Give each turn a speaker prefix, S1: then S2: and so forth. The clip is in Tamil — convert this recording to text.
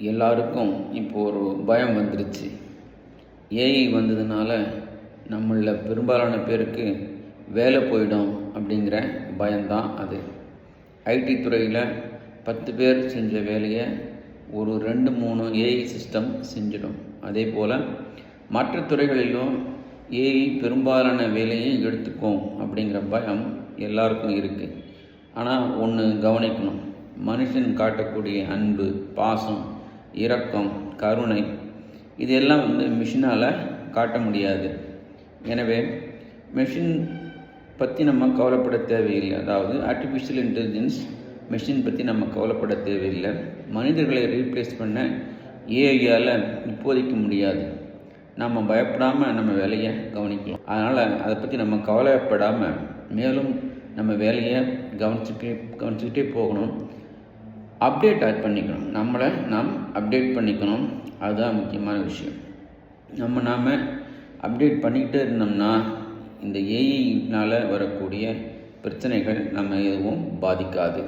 S1: எல்லாருக்கும் இப்போ ஒரு பயம் வந்துருச்சு. ஏஐ வந்ததுனால நம்மளில் பெரும்பாலான பேருக்கு வேலை போயிடும் அப்படிங்கிற பயம்தான் அது. ஐடி துறையில் 10 பேர் செஞ்ச வேலையை ஒரு 2-3 ஏஐ சிஸ்டம் செஞ்சிடும். அதே போல் மற்ற துறைகளிலும் ஏஐ பெரும்பாலான வேலையை எடுத்துக்கும் அப்படிங்கிற பயம் எல்லாருக்கும் இருக்குது. ஆனால் ஒன்று கவனிக்கணும், மனுஷன் காட்டக்கூடிய அன்பு, பாசம், இரக்கம், கருணை இதெல்லாம் மிஷினால் காட்ட முடியாது. எனவே மெஷின் பற்றி நம்ம கவலைப்பட தேவையில்லை. அதாவது ஆர்டிஃபிஷியல் இன்டெலிஜென்ஸ் மெஷின் பற்றி நம்ம கவலைப்பட தேவையில்லை. மனிதர்களை ரீப்ளேஸ் பண்ண ஏஐயால் இப்போதைக்கு முடியாது. நம்ம பயப்படாமல் நம்ம வேலையை கவனிக்கலாம். அதனால் அதை பற்றி நம்ம கவலைப்படாமல் மேலும் நம்ம வேலையை கவனிச்சுக்கிட்டே போகணும். அப்டேட் பண்ணிக்கணும், நம்மளை நாம் அப்டேட் பண்ணிக்கணும். அதுதான் முக்கியமான விஷயம். நாம் அப்டேட் பண்ணிக்கிட்டே இருந்தோம்னா இந்த ஏஐனால் வரக்கூடிய பிரச்சனைகள் நம்ம எதுவும் பாதிக்காது.